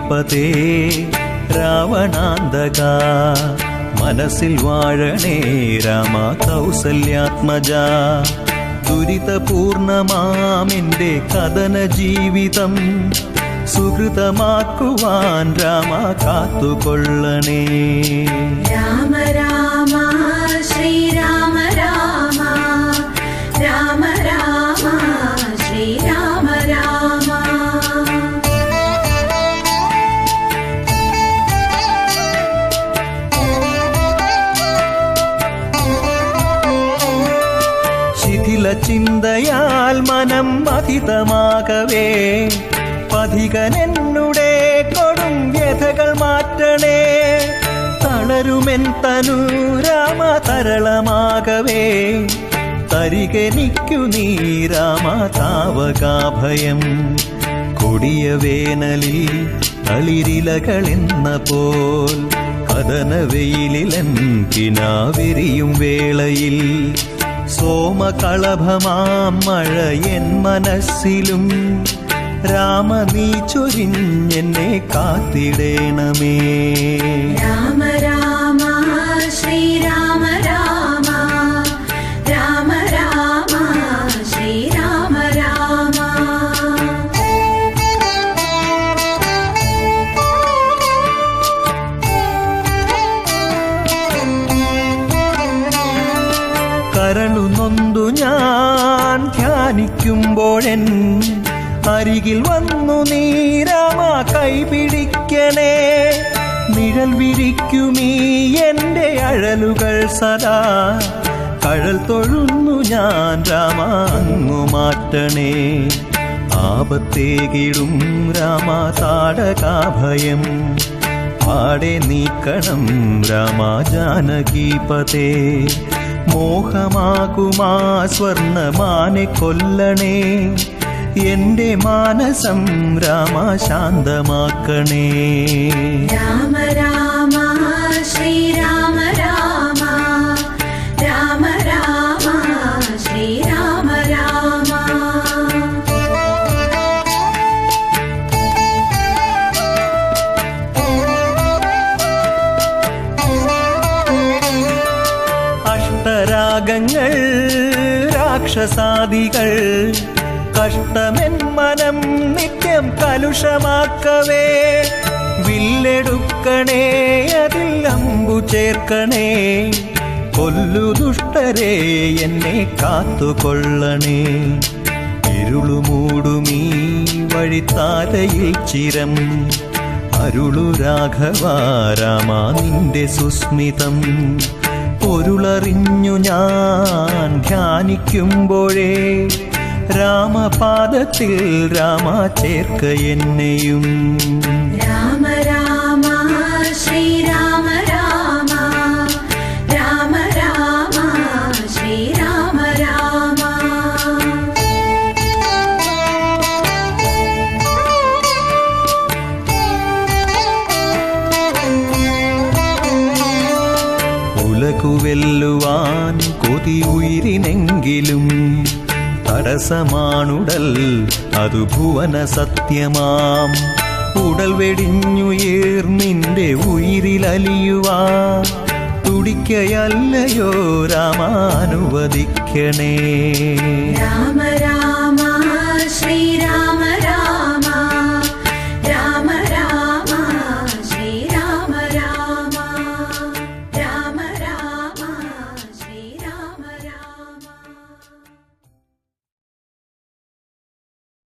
ജാനകീപതേ രാവണാന്തക മനസ്സിൽ വാഴണേ രാമ കൗസല്യാത്മജ ദുരിതപൂർണമാമെന്റെ കഥന ജീവിതം സുഹൃതമാക്കുവാൻ രാമ കാത്തുകൊള്ളണേ. രാമ രാമ ശ്രീരാമ രാമ രാമ രാമ ശ്രീരാമ രാമ. ശിഥില ചിന്തയാൽ മനം മഥിതമാകവേ പഥികനെന്നുടെ കൊടും വ്യഥകൾ മാറ്റണേ. തളരുമെൻ തനു രാമ തരളമാകവേ തരികനിക്കു നീ രാമ താവകാഭയം. കൊടിയ വേനലിൽ തളിരിലകളെന്ന പോൽ കഥനവെയിലിലൻ കിനാവിരിയും വേളയിൽ സോമകളഭമാം മഴ എൻ മനസ്സിലും രാമ നീ ചൊരിഞ്ഞെന്നെ കാത്തിടേണമേ. രാമ രാമ ശ്രീരാമ രാമ രാമ രാമ ശ്രീരാമ രാമ. കരളു നൊന്തു ഞാൻ ധ്യാനിക്കുമ്പോഴെൻ അരികിൽ വന്നു നീ രാമ കൈപിടിക്കണേ. നിഴൽ വിരിക്കുമീ എന്റെ അഴലുകൾ സദാ കഴൽ തൊഴുന്നു ഞാൻ രാമ അങ്ങു മാറ്റണേ. ആപത്തേകിടും രാമ താടകാഭയം പാടെ നീക്കണം രാമ ജാനകീപതേ. മോഹമാകുമാ സ്വർണമാനെ കൊല്ലണേ. എന്റെ മാനസം രാമ ശാന്തമാക്കണേ. രാമ രാമ ശ്രീരാമ രാമ രാമ രാമ ശ്രീരാമ രാമ. അഷ്ടരാഗങ്ങൾ രാക്ഷസാദികൾ കഷ്ടമെൻ മനം നിത്യം കലുഷമാക്കവേ. വില്ലെടുക്കണേ അതിൽ അമ്പു ചേർക്കണേ. കൊല്ലു ദുഷ്ടരെ എന്നെ കാത്തുകൊള്ളണേ. ഇരുളുമൂടുമീ വഴിത്താരയിൽ ചിരം അരുളു രാഘവ രാമ നിന്റെ സുസ്മിതം. പൊരുളറിഞ്ഞു ഞാൻ ധ്യാനിക്കുമ്പോഴേ രാമപാദത്തിൽ രാമ ചേർക്ക എന്നെയും. രാമ രാമ ശ്രീരാമ രാമ രാമ രാമ ശ്രീരാമ രാമ. ഉലകുവെല്ലുവാൻ കൊതി ഉയിരിനെങ്കിലും തടസമാണുടൽ അതു ഭുവന സത്യമാം. ഉടൽ വെടിഞ്ഞുയർ നിന്റെ ഉയിരിലലിയുവാ തുടിക്കയല്ലയോ രാമാനുവദിക്കണേ. രാമ രാമ ശ്രീരാമ രാമ രാമ രാമ ശ്രീരാമ രാമ.